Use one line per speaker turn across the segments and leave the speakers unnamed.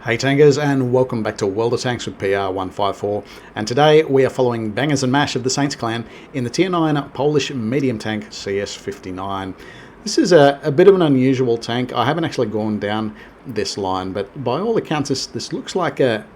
Hey tankers, and welcome back to Welder Tanks with PR154, and today we are following Bangers-N-MASH of the Saints clan in the Tier 9 Polish medium tank CS-59. This is a bit of an unusual tank. I haven't actually gone down this line, but by all accounts this looks like a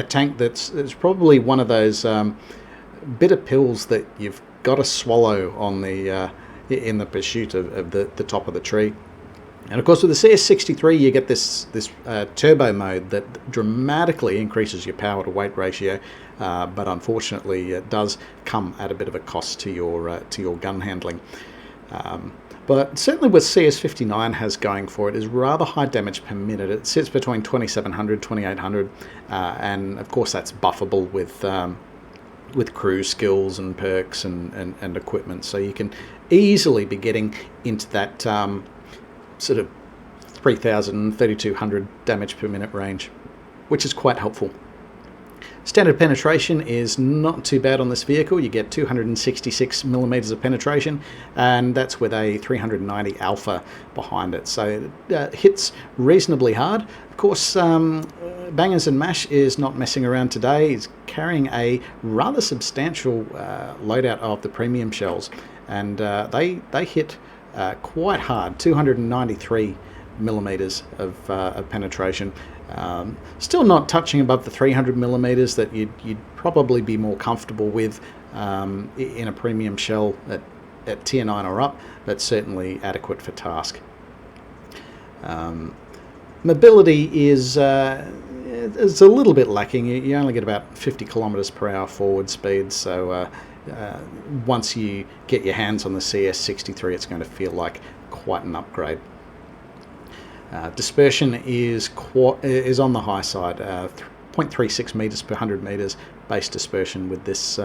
tank that's probably one of those bitter pills that you've got to swallow on the in the pursuit of the top of the tree. And of course with the CS-63 you get this turbo mode that dramatically increases your power to weight ratio, but unfortunately it does come at a bit of a cost to your gun handling. But certainly what CS-59 has going for it is rather high damage per minute. It sits between 2700, 2800, and of course that's buffable with crew skills and perks and equipment, so you can easily be getting into that sort of 3000, 3200 damage per minute range, which is quite helpful. Standard penetration is not too bad on this vehicle. You get 266 millimeters of penetration, and that's with a 390 alpha behind it, so it hits reasonably hard. Of course, Bangers-N-MASH is not messing around today. He's carrying a rather substantial loadout of the premium shells, and they hit quite hard, 293 millimeters of penetration. Still not touching above the 300 millimeters that you'd probably be more comfortable with in a premium shell at tier 9 or up, but certainly adequate for task. Mobility is a little bit lacking. You only get about 50 kilometers per hour forward speed, so once you get your hands on the CS-63 it's going to feel like quite an upgrade. Dispersion is on the high side, 0.36 meters per 100 meters base dispersion with this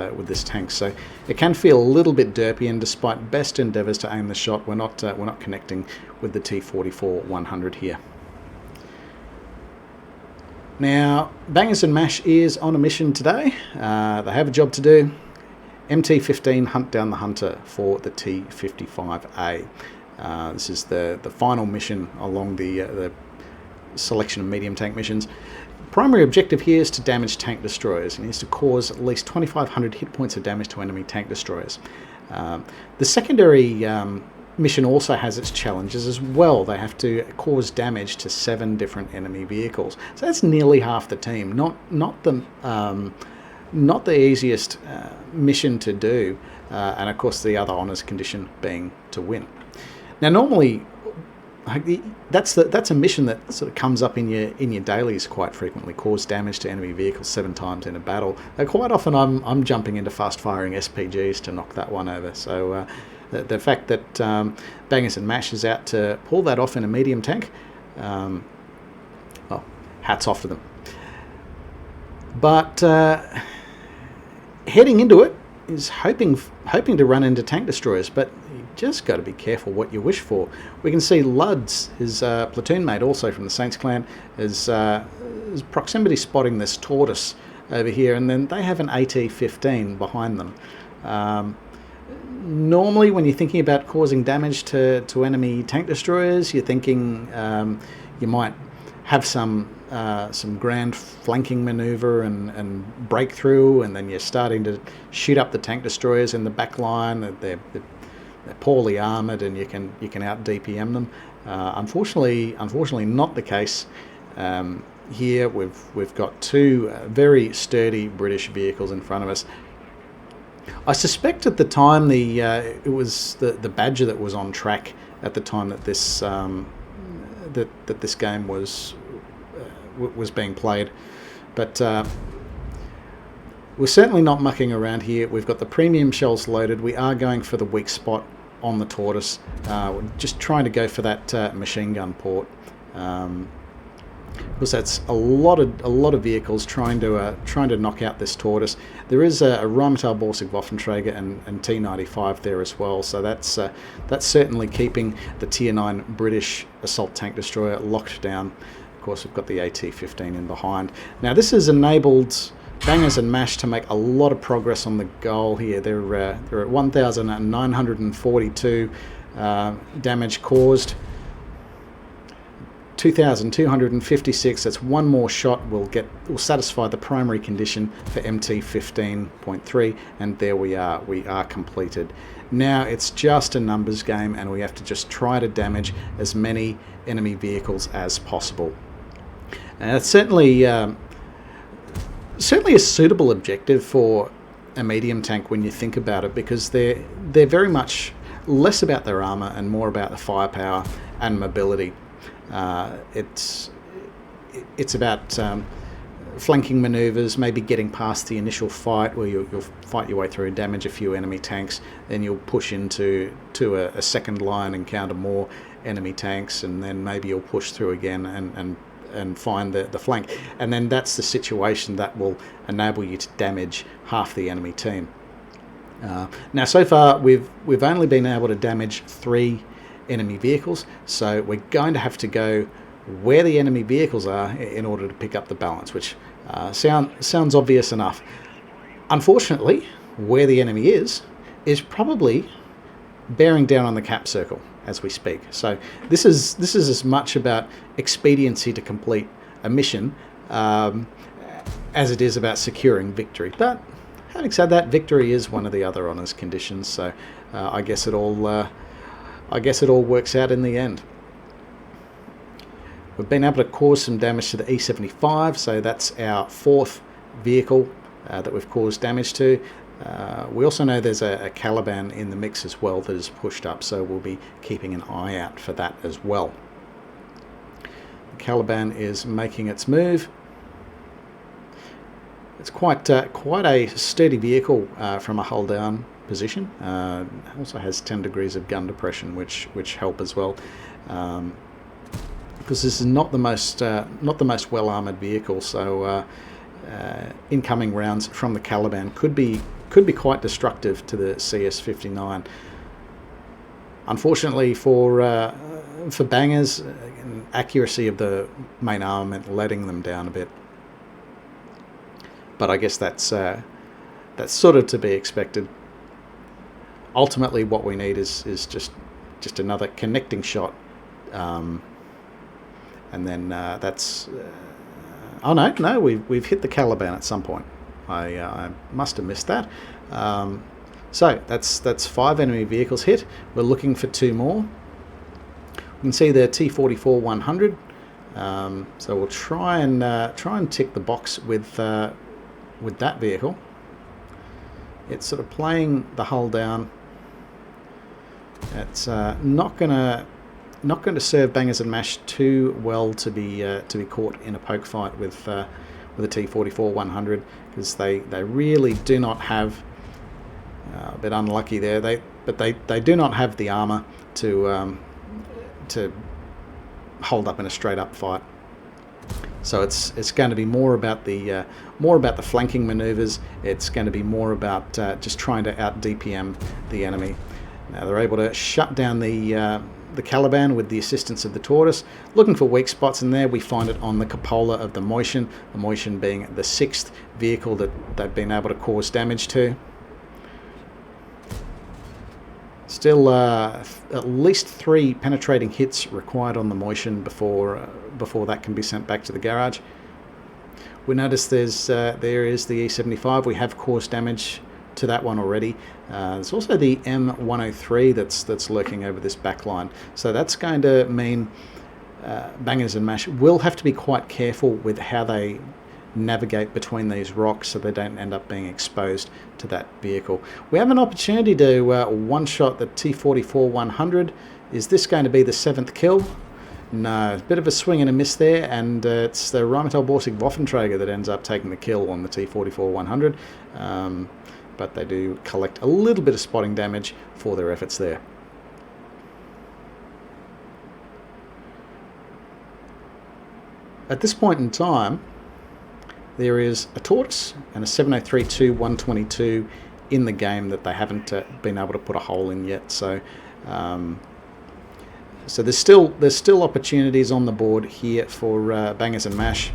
tank, so it can feel a little bit derpy, and despite best endeavors to aim the shot, we're not connecting with the T-55A here. Now, Bangers-N-MASH is on a mission today. They have a job to do. MT-15 hunt down the hunter for the T-55A. This is the final mission along the selection of medium tank missions. Primary objective here is to damage tank destroyers, and is to cause at least 2500 hit points of damage to enemy tank destroyers. The secondary mission also has its challenges as well. They have to cause damage to 7 different enemy vehicles, so that's nearly half the team. Not the easiest mission to do, and of course the other honours condition being to win. Now normally that's a mission that sort of comes up in your dailies quite frequently. Cause damage to enemy vehicles 7 times in a battle. Quite often I'm jumping into fast firing SPGs to knock that one over. So the fact that Bangers-N-MASH is out to pull that off in a medium tank, well, hats off to them. But heading into it is hoping to run into tank destroyers, but you just got to be careful what you wish for. We can see Luds, his platoon mate, also from the Saints clan, is proximity spotting this tortoise over here, and then they have an AT-15 behind them. Normally, when you're thinking about causing damage to enemy tank destroyers, you're thinking you might have some grand flanking maneuver and breakthrough, and then you're starting to shoot up the tank destroyers in the back line. They're poorly armoured, and you can out DPM them. Unfortunately not the case here. We've got 2 very sturdy British vehicles in front of us. I suspect at the time it was the Badger that was on track at the time that this that this game was being played, but we're certainly not mucking around here. We've got the premium shells loaded. We are going for the weak spot on the tortoise. We're just trying to go for that machine gun port, because that's a lot of vehicles trying to knock out this tortoise. There is a Rheinmetall Borsig Waffenträger and T-95 there as well, so that's certainly keeping the Tier 9 British assault tank destroyer locked down. Of course, we've got the AT-15 in behind. Now this has enabled Bangers-N-MASH to make a lot of progress on the goal here. They're at 1,942 damage caused. 2,256. That's one more shot will satisfy the primary condition for MT-15.3, and there we are completed. Now it's just a numbers game, and we have to just try to damage as many enemy vehicles as possible. And it's certainly a suitable objective for a medium tank when you think about it, because they're very much less about their armor and more about the firepower and mobility. It's about flanking maneuvers, maybe getting past the initial fight where you'll fight your way through and damage a few enemy tanks, then you'll push into a second line, encounter more enemy tanks, and then maybe you'll push through again and find the flank, and then that's the situation that will enable you to damage half the enemy team. Now so far we've only been able to damage 3 enemy vehicles, so we're going to have to go where the enemy vehicles are in order to pick up the balance, which sounds obvious enough. Unfortunately, where the enemy is probably bearing down on the cap circle as we speak. So this is as much about expediency to complete a mission as it is about securing victory. But having said that, victory is one of the other honours conditions, so I guess it all works out in the end. We've been able to cause some damage to the E-75, so that's our 4th vehicle that we've caused damage to. We also know there's a Caliban in the mix as well that is pushed up, so we'll be keeping an eye out for that as well. The Caliban is making its move. It's quite a sturdy vehicle from a hull down position. Also has 10 degrees of gun depression, which help as well. Because this is not the most well-armoured vehicle, so incoming rounds from the Caliban could be quite destructive to the CS-59. Unfortunately for bangers, accuracy of the main armament letting them down a bit. But I guess that's sort of to be expected. Ultimately, what we need is just another connecting shot. And then that's oh no, we've hit the Caliban at some point. I must have missed that. So that's 5 enemy vehicles hit. We're looking for 2 more. You can see the T-55A. So we'll try and tick the box with that vehicle. It's sort of playing the hull down. It's not going to serve Bangers-N-MASH too well to be caught in a poke fight with the T-55A, because they really do not have a bit unlucky there. They do not have the armor to hold up in a straight up fight. So it's going to be more about the flanking maneuvers. It's going to be more about just trying to out DPM the enemy. Now they're able to shut down the Caliban with the assistance of the Tortoise. Looking for weak spots in there, we find it on the cupola of the Motion. The Motion being the 6th vehicle that they've been able to cause damage to. Still at least 3 penetrating hits required on the Motion before that can be sent back to the garage. We notice there is the E-75. We have caused damage to that one already. There's also the M103 that's lurking over this back line. So that's going to mean Bangers-N-MASH will have to be quite careful with how they navigate between these rocks so they don't end up being exposed to that vehicle. We have an opportunity to one-shot the T-55A. Is this going to be the 7th kill? No, a bit of a swing and a miss there, and it's the Rheinmetall Borsig Waffenträger that ends up taking the kill on the T-55A. But they do collect a little bit of spotting damage for their efforts there. At this point in time, there is a Tortoise and a 703-2-122 in the game that they haven't been able to put a hole in yet. So, so there's still opportunities on the board here for Bangers-N-MASH.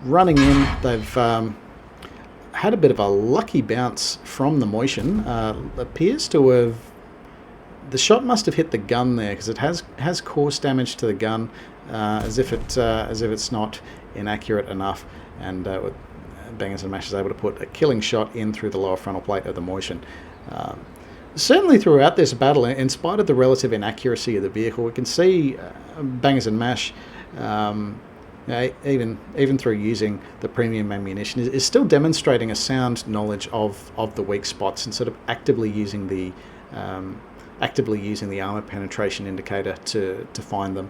Running in, they've had a bit of a lucky bounce from the Motion. Appears to have the shot must have hit the gun there, because it has course damage to the gun, as if it's not inaccurate enough, and Bangers-N-MASH is able to put a killing shot in through the lower frontal plate of the Motion. Certainly throughout this battle, in spite of the relative inaccuracy of the vehicle, we can see Bangers-N-MASH, even through using the premium ammunition, is still demonstrating a sound knowledge of the weak spots, and sort of actively using the armor penetration indicator to find them.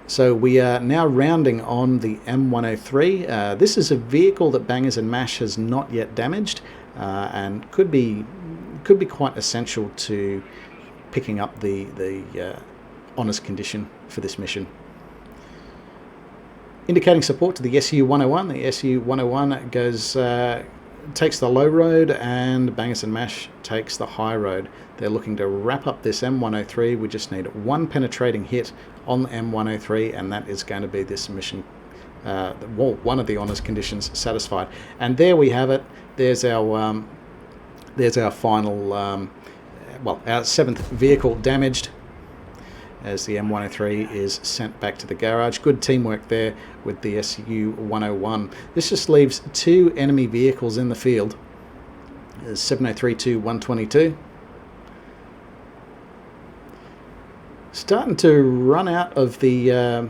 So we are now rounding on the M103. This is a vehicle that Bangers-N-MASH has not yet damaged, and could be quite essential to picking up the honours condition for this mission. Indicating support to the SU-101. The SU-101 takes the low road, and Bangers-N-MASH takes the high road. They're looking to wrap up this M103. We just need one penetrating hit on the M103, and that is going to be this mission, one of the honours conditions satisfied. And there we have it. There's our final, our 7th vehicle damaged, as the M103 is sent back to the garage. Good teamwork there with the SU-101. This just leaves 2 enemy vehicles in the field. 7032-122. Starting to run out of the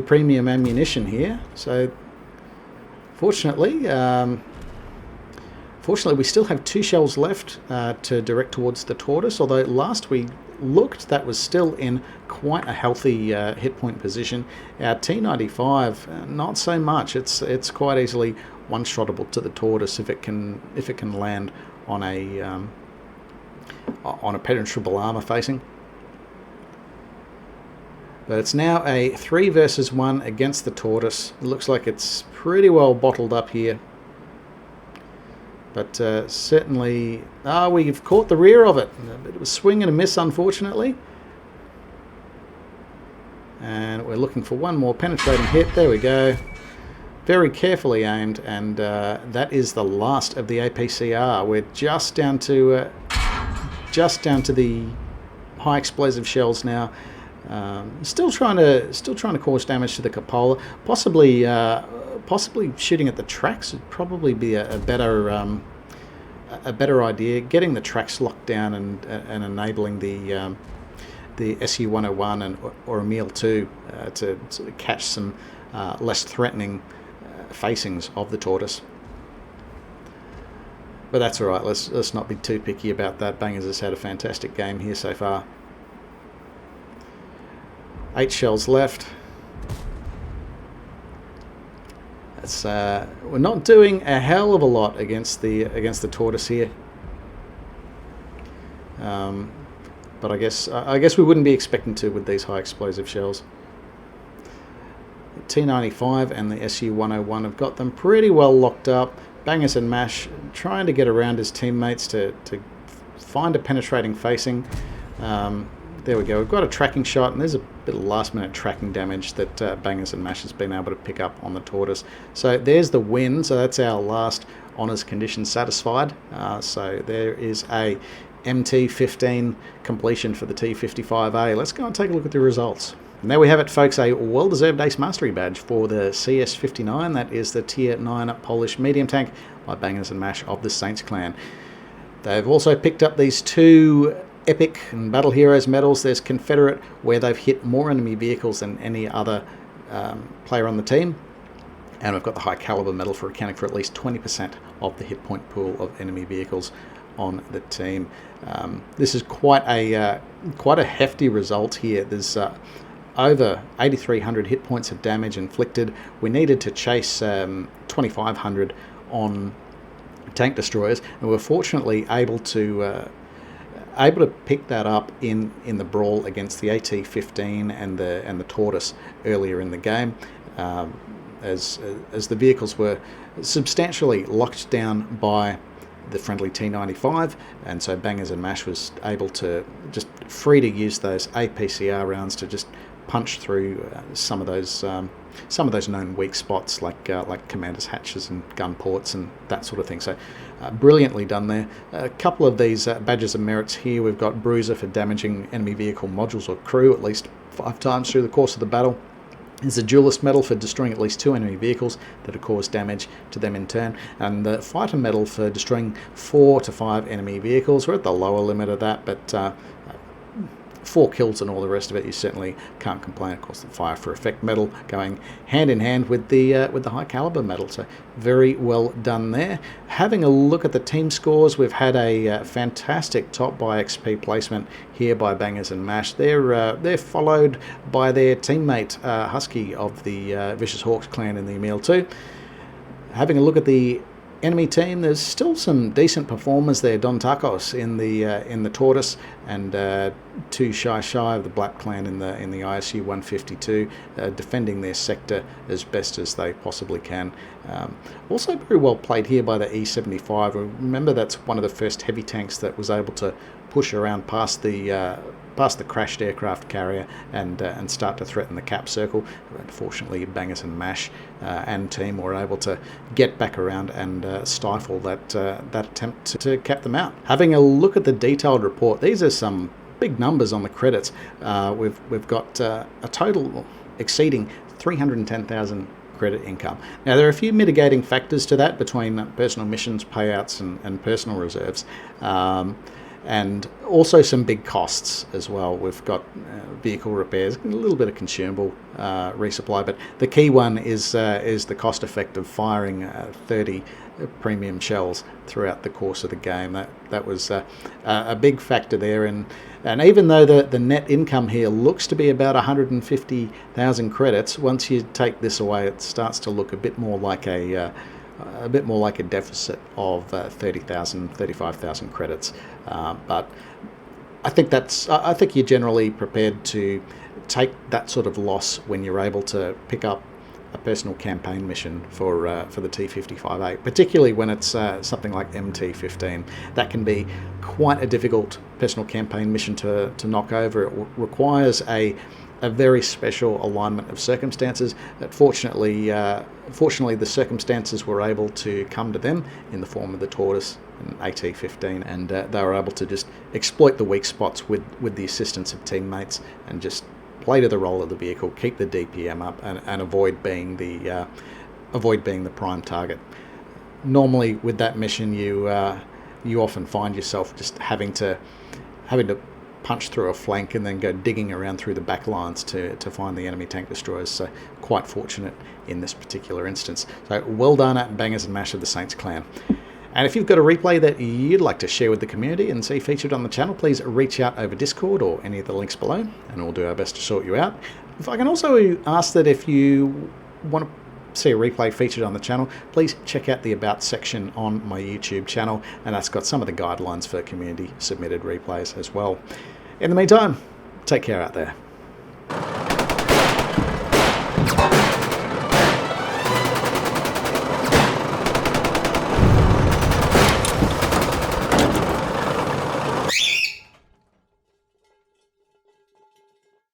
premium ammunition here. So fortunately, we still have 2 shells left to direct towards the Tortoise, although last we looked, that was still in quite a healthy hit point position. Our T-95, not so much. It's quite easily one-shottable to the Tortoise if it can land on a penetrable armor facing. But it's now a 3 versus 1 against the Tortoise. It looks like it's pretty well bottled up here. But certainly, we've caught the rear of it. A bit of a swing and a miss, unfortunately. And we're looking for one more penetrating hit. There we go. Very carefully aimed, and that is the last of the APCR. We're just down to the high explosive shells now. Still trying to cause damage to the cupola. Possibly shooting at the tracks would probably be a better idea. Getting the tracks locked down and enabling the SU-101 or Emil 2 to catch some less threatening facings of the Tortoise. But that's all right. Let's not be too picky about that. Bangers has had a fantastic game here so far. 8 shells left. We're not doing a hell of a lot against the Tortoise here, but I guess we wouldn't be expecting to with these high explosive shells. The T-95 and the SU-101 have got them pretty well locked up. Bangers-N-MASH trying to get around his teammates to find a penetrating facing. There we go. We've got a tracking shot, and there's a bit of last-minute tracking damage that Bangers-N-MASH has been able to pick up on the Tortoise. So there's the win. So that's our last honours condition satisfied. So there is a MT-15 completion for the T-55A. Let's go and take a look at the results. And there we have it, folks, a well-deserved Ace Mastery badge for the CS-59. That is the Tier 9 Polish medium tank by Bangers-N-MASH of the Saints clan. They've also picked up these 2 Epic and Battle Heroes medals. There's Confederate, where they've hit more enemy vehicles than any other player on the team. And we've got the High Caliber medal for accounting for at least 20% of the hit point pool of enemy vehicles on the team. This is quite a hefty result here. There's over 8,300 hit points of damage inflicted. We needed to chase 2,500 on tank destroyers, and we're fortunately able to pick that up in the brawl against the AT-15 and the Tortoise earlier in the game, as the vehicles were substantially locked down by the friendly T-95, and so Bangers-N-MASH was able to just free to use those APCR rounds to just punch through some of those some of those known weak spots like commanders' hatches and gun ports and that sort of thing. So brilliantly done there. A couple of these badges of merits here. We've got Bruiser for damaging enemy vehicle modules or crew at least 5 times through the course of the battle. There's a Duelist medal for destroying at least 2 enemy vehicles that have caused damage to them in turn, and the Fighter medal for destroying 4 to 5 enemy vehicles. We're at the lower limit of that, but 4 kills and all the rest of it, you certainly can't complain. Of course, the Fire for Effect medal going hand in hand with the high caliber medal, so very well done there. Having a look at the team scores, we've had a fantastic top by XP placement here by Bangers-N-MASH. They're followed by their teammate Husky of the Vicious Hawks clan in the Emil 2. Having a look at the enemy team, there's still some decent performers there. Don Tacos in the Tortoise, and 2 shy of the Black Clan in the ISU 152, defending their sector as best as they possibly can. Also very well played here by the E-75. Remember, that's one of the first heavy tanks that was able to push around past the crashed aircraft carrier and start to threaten the cap circle. Unfortunately, Bangers-N-MASH and team were able to get back around and stifle that attempt to cap them out. Having a look at the detailed report, these are some big numbers on the credits. We've got a total exceeding 310,000 credit income. Now, there are a few mitigating factors to that between personal missions, payouts, and personal reserves. And also some big costs as well. We've got vehicle repairs, a little bit of consumable resupply, but the key one is the cost effect of firing 30 premium shells throughout the course of the game. That was a big factor there, and even though the net income here looks to be about 150,000 credits, once you take this away, it starts to look a bit more like a deficit of 30,000, 35,000 credits. But I think you're generally prepared to take that sort of loss when you're able to pick up a personal campaign mission for the T-55A, particularly when it's something like MT-15. That can be quite a difficult personal campaign mission to knock over. It requires a very special alignment of circumstances. But fortunately, the circumstances were able to come to them in the form of the Tortoise and AT-15, and they were able to just exploit the weak spots with the assistance of teammates and just play to the role of the vehicle, keep the DPM up, and avoid being the prime target. Normally, with that mission, you often find yourself just having to punch through a flank and then go digging around through the back lines to find the enemy tank destroyers. So quite fortunate in this particular instance. So well done at Bangers-N-MASH of the Saints clan. And if you've got a replay that you'd like to share with the community and see featured on the channel, please reach out over Discord or any of the links below, and we'll do our best to sort you out. If I can also ask that if you want to see a replay featured on the channel, please check out the About section on my YouTube channel, and that's got some of the guidelines for community submitted replays as well. In the meantime, take care out there.